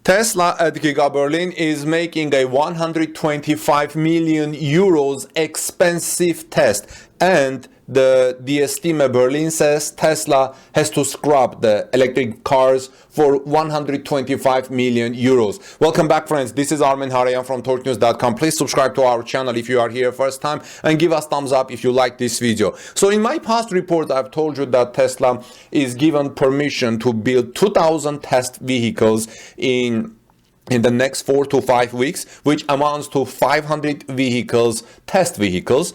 Tesla at Giga Berlin is making a 125 million euros expensive test, and the Giga Berlin says Tesla has to scrap the electric cars for 125 million euros. Welcome back, friends. This is Armen Harayan from torquenews.com. Please subscribe to our channel if you are here first time, and give us thumbs up if you like this video. So in my past report, I've told you that Tesla is given permission to build 2,000 test vehicles in the next 4 to 5 weeks, which amounts to 500 vehicles, test vehicle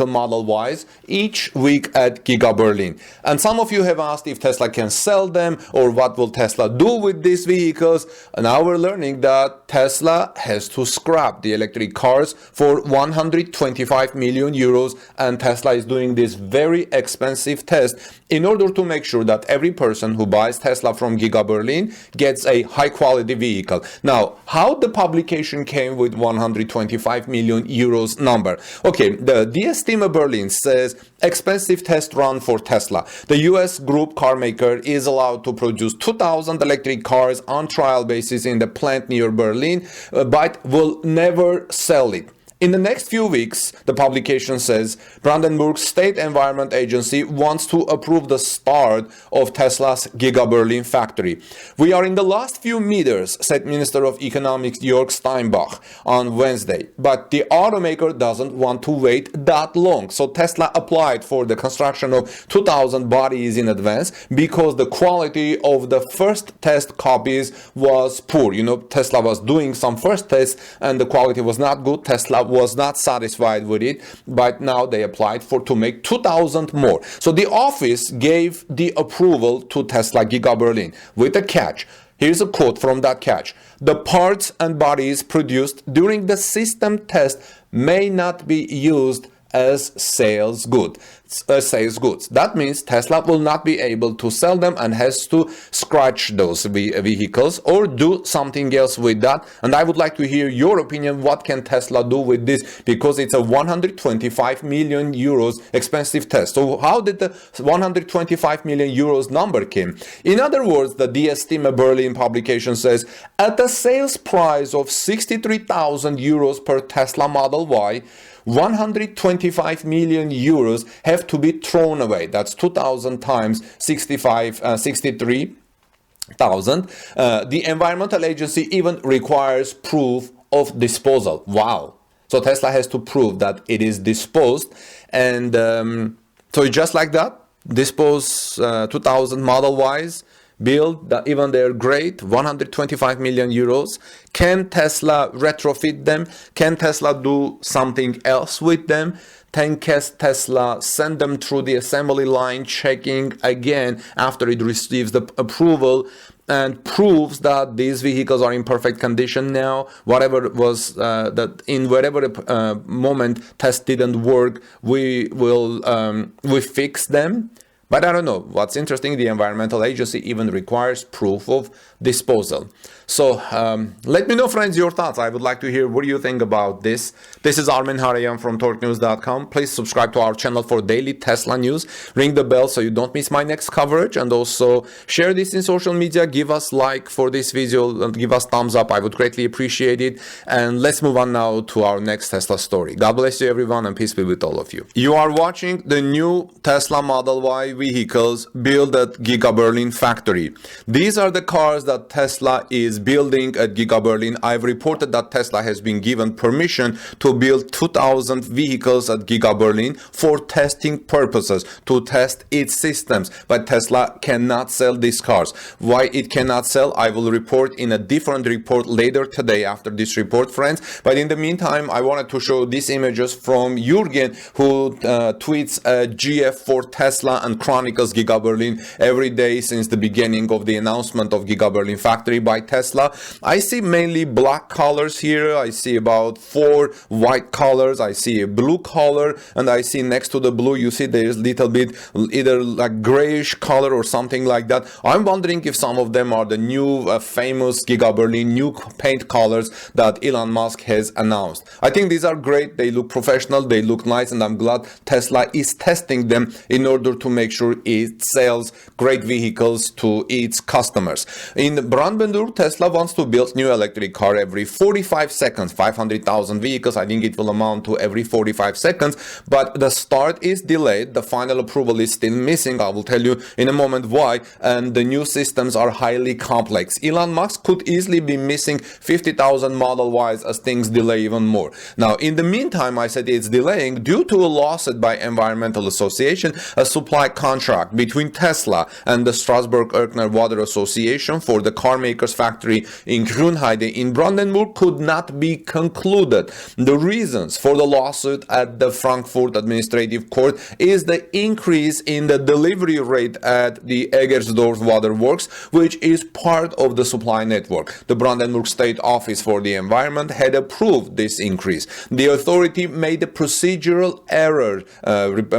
model wise, each week at Giga Berlin. And some of you have asked if Tesla can sell them, or what will Tesla do with these vehicles. And now we're learning that Tesla has to scrap the electric cars for 125 million euros, and Tesla is doing this very expensive test in order to make sure that every person who buys Tesla from Giga Berlin gets a high quality vehicle. Now, how the publication came with 125 million euros number? Okay, the Giga Berlin says expensive test run for Tesla. The US group car maker is allowed to produce 2,000 electric cars on trial basis in the plant near Berlin, but will never sell it. In the next few weeks, the publication says, Brandenburg State Environment Agency wants to approve the start of Tesla's Giga Berlin factory. We are in the last few meters, said Minister of Economics Jörg Steinbach on Wednesday. But the automaker doesn't want to wait that long. So Tesla applied for the construction of 2,000 bodies in advance because the quality of the first test copies was poor. You know, Tesla was doing some first tests and the quality was not good. Tesla was not satisfied with it, but now they applied to make 2,000 more. So the office gave the approval to Tesla Giga Berlin with a catch. Here's a quote from that catch. The parts and bodies produced during the system test may not be used as sales goods. That means Tesla will not be able to sell them and has to scratch those vehicles or do something else with that. And I would like to hear your opinion. What can Tesla do with this? Because it's a 125 million euros expensive test. So how did the 125 million euros number came? In other words, the Giga Berlin publication says at a sales price of 63,000 euros per Tesla Model Y, 125 million euros have to be thrown away. That's 2,000 times 63,000. The environmental agency even requires proof of disposal. Wow. So Tesla has to prove that it is disposed. And so just like that, dispose 2,000 Model Ys, build that, even they're great, 125 million euros. Can Tesla retrofit them? Can Tesla do something else with them? Can Tesla send them through the assembly line, checking again after it receives the approval and proves that these vehicles are in perfect condition now? Whatever was that in whatever moment test didn't work, we fix them. But I don't know. What's interesting, the environmental agency even requires proof of disposal. So let me know, friends, your thoughts. I would like to hear what do you think about this. This is Armen Harayan from torquenews.com. Please subscribe to our channel for daily Tesla news. Ring the bell so you don't miss my next coverage. And also share this in social media. Give us like for this video and give us thumbs up. I would greatly appreciate it. And let's move on now to our next Tesla story. God bless you, everyone, and peace be with all of you. You are watching the new Tesla Model Y vehicles built at Giga Berlin factory. These are the cars that Tesla is building at Giga Berlin. I've reported that Tesla has been given permission to build 2,000 vehicles at Giga Berlin for testing purposes, to test its systems. But Tesla cannot sell these cars. Why it cannot sell, I will report in a different report later today after this report, friends. But in the meantime, I wanted to show these images from Jörg, who tweets GF for Tesla and chronicles Giga Berlin every day since the beginning of the announcement of Giga Berlin factory by Tesla. I see mainly black colors here. I see about 4 white colors. I see a blue color, and I see next to the blue, you see there's little bit either like grayish color or something like that. I'm wondering if some of them are the new famous Giga Berlin new paint colors that Elon Musk has announced. I think these are great. They look professional. They look nice, and I'm glad Tesla is testing them in order to make make sure it sells great vehicles to its customers. In Brandenburg, Tesla wants to build new electric car every 45 seconds, 500,000 vehicles. I think it will amount to every 45 seconds, but the start is delayed. The final approval is still missing. I will tell you in a moment why, and the new systems are highly complex. Elon Musk could easily be missing 50,000 Model Ys as things delay even more. Now, in the meantime, I said it's delaying due to a lawsuit by Environmental Association, a supply contract between Tesla and the Strasbourg-Erkner Water Association for the car maker's factory in Grünheide in Brandenburg could not be concluded. The reasons for the lawsuit at the Frankfurt Administrative Court is the increase in the delivery rate at the Eggersdorf Waterworks, which is part of the supply network. The Brandenburg State Office for the Environment had approved this increase. The authority made a procedural error,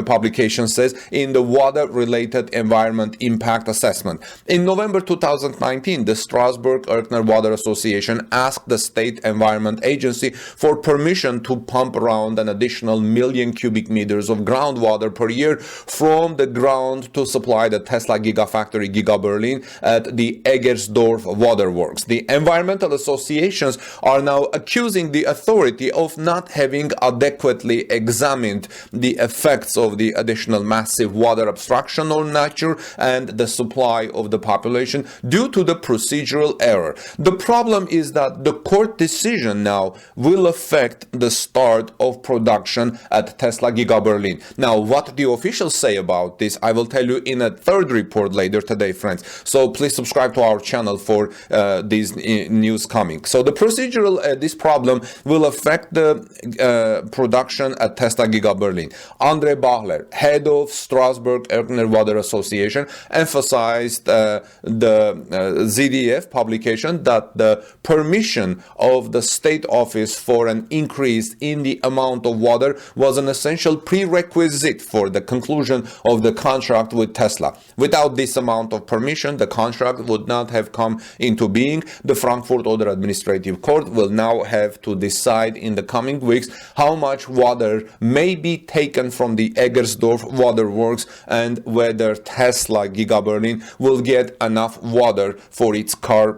publication says, in the water-related environment impact assessment. In November 2019, the Strasbourg-Erkner Water Association asked the State Environment Agency for permission to pump around an additional 1 million cubic meters of groundwater per year from the ground to supply the Tesla Gigafactory Giga Berlin at the Eggersdorf Waterworks. The environmental associations are now accusing the authority of not having adequately examined the effects of the additional massive water obstruction on nature and the supply of the population due to the procedural error. The problem is that the court decision now will affect the start of production at Tesla Giga Berlin. Now, what the officials say about this, I will tell you in a third report later today, friends. So please subscribe to our channel for these news coming. So the procedural, this problem will affect the production at Tesla Giga Berlin. Andre Bachler, head of Strasbourg-Erkner Water Association, emphasized the ZDF publication that the permission of the state office for an increase in the amount of water was an essential prerequisite for the conclusion of the contract with Tesla. Without this amount of permission, the contract would not have come into being. The Frankfurt Oder Administrative Court will now have to decide in the coming weeks how much water may be taken from the Eggersdorf Waterworks and whether Tesla Giga Berlin will get enough water for its car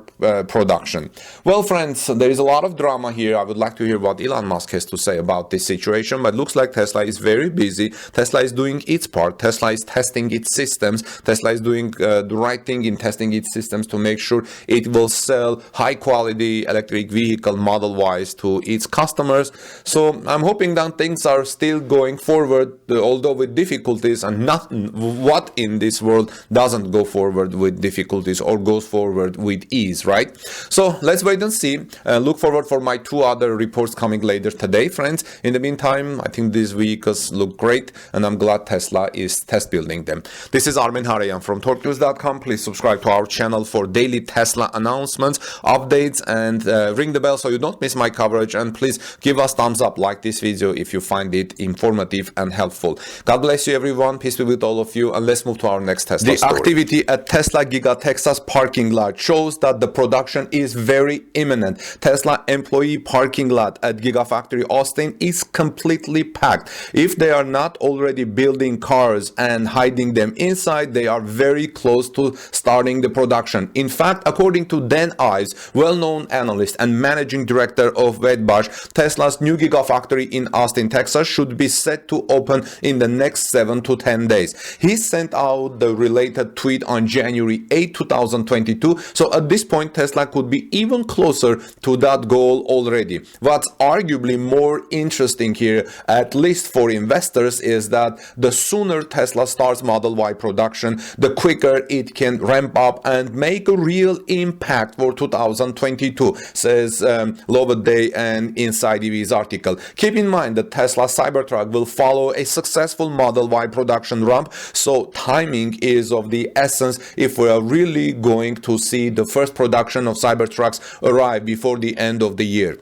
production. Well, friends, there is a lot of drama here. I would like to hear what Elon Musk has to say about this situation, but looks like Tesla is very busy. Tesla is doing its part. Tesla is testing its systems. Tesla is doing the right thing in testing its systems to make sure it will sell high quality electric vehicle Model Ys to its customers. So I'm hoping that things are still going forward, although with difficulties, and not what in this world doesn't go forward with difficulties or goes forward with ease, right? So let's wait and see. Look forward for my 2 other reports coming later today, friends. In the meantime, I think these vehicles look great, and I'm glad Tesla is test building them. This is Armin Harayan from TorqueNews.com. Please subscribe to our channel for daily Tesla announcements, updates, and ring the bell so you don't miss my coverage. And please give us thumbs up, like this video if you find it informative and helpful. God bless you, everyone. Peace be with all of you, and let's move to our next Tesla story. The activity at Tesla Giga Texas parking lot shows that the production is very imminent. Tesla employee parking lot at Gigafactory Austin is completely packed. If they are not already building cars and hiding them inside, they are very close to starting the production. In fact, according to Dan Ives, well-known analyst and managing director of Wedbush, Tesla's new Gigafactory in Austin, Texas should be set to open in the next 7 to 10 days. He sent out the related tweet on January 8, 2022. So at this point, Tesla could be even closer to that goal already. What's arguably more interesting here, at least for investors, is that the sooner Tesla starts Model Y production, the quicker it can ramp up and make a real impact for 2022, says Lovett Day and Inside EV's article. Keep in mind that Tesla Cybertruck will follow a successful Model Y production ramp, so timing is of the essence if we are really going to see the first production of Cybertrucks arrive before the end of the year.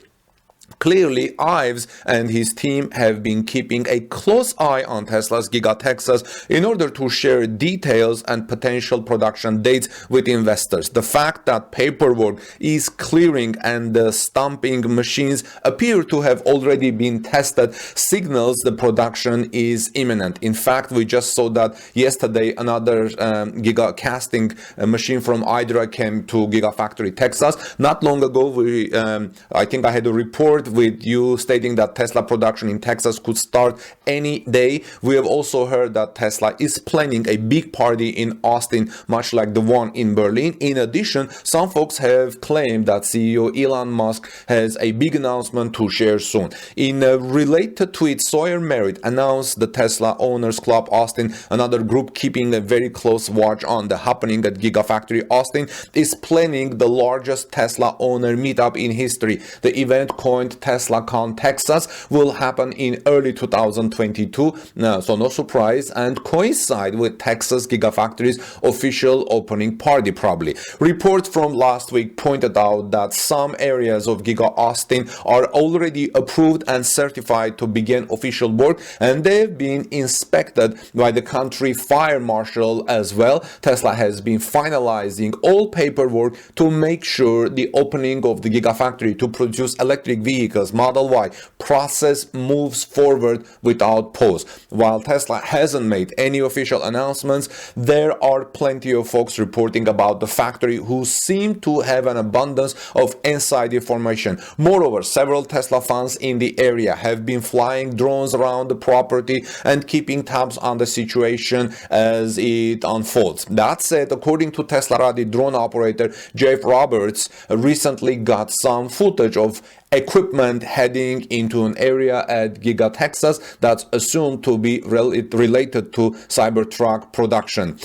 Clearly, Ives and his team have been keeping a close eye on Tesla's Giga Texas in order to share details and potential production dates with investors. The fact that paperwork is clearing and the stamping machines appear to have already been tested signals the production is imminent. In fact, we just saw that yesterday another Giga casting machine from Hydra came to Gigafactory Texas. Not long ago, I think I had a report with you stating that Tesla production in Texas could start any day. We have also heard that Tesla is planning a big party in Austin, much like the one in Berlin. In addition, some folks have claimed that CEO Elon Musk has a big announcement to share soon. In a related tweet, Sawyer Merritt announced the Tesla Owners Club Austin, another group keeping a very close watch on the happening at Gigafactory Austin, is planning the largest Tesla owner meetup in history. The event, coined TeslaCon Texas, will happen in early 2022, so no surprise, and coincide with Texas Gigafactory's official opening party probably. Reports from last week pointed out that some areas of Giga Austin are already approved and certified to begin official work, and they've been inspected by the country fire marshal as well. Tesla has been finalizing all paperwork to make sure the opening of the Gigafactory to produce electric vehicles Model Y process moves forward without pause. While Tesla hasn't made any official announcements, there are plenty of folks reporting about the factory who seem to have an abundance of inside information. Moreover, several Tesla fans in the area have been flying drones around the property and keeping tabs on the situation as it unfolds. That said, according to Tesla-ready drone operator Jeff Roberts, recently got some footage of equipment heading into an area at Giga Texas that's assumed to be related to Cybertruck production.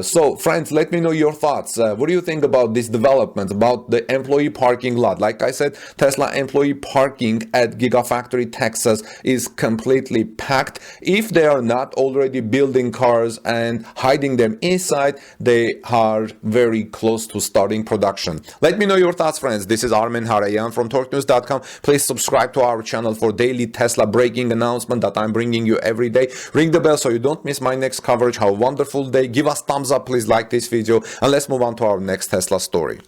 So friends, let me know your thoughts. What do you think about this development, about the employee parking lot? Like I said, Tesla employee parking at Gigafactory Texas is completely packed. If they are not already building cars and hiding them inside, they are very close to starting production. Let me know your thoughts, friends. This is Armen Harayan from TorqueNews.com. Please subscribe to our channel for daily Tesla breaking announcement that I'm bringing you every day. Ring the bell so you don't miss my next coverage. Have a wonderful day. Give us thumbs up. Please like this video, and let's move on to our next Tesla story.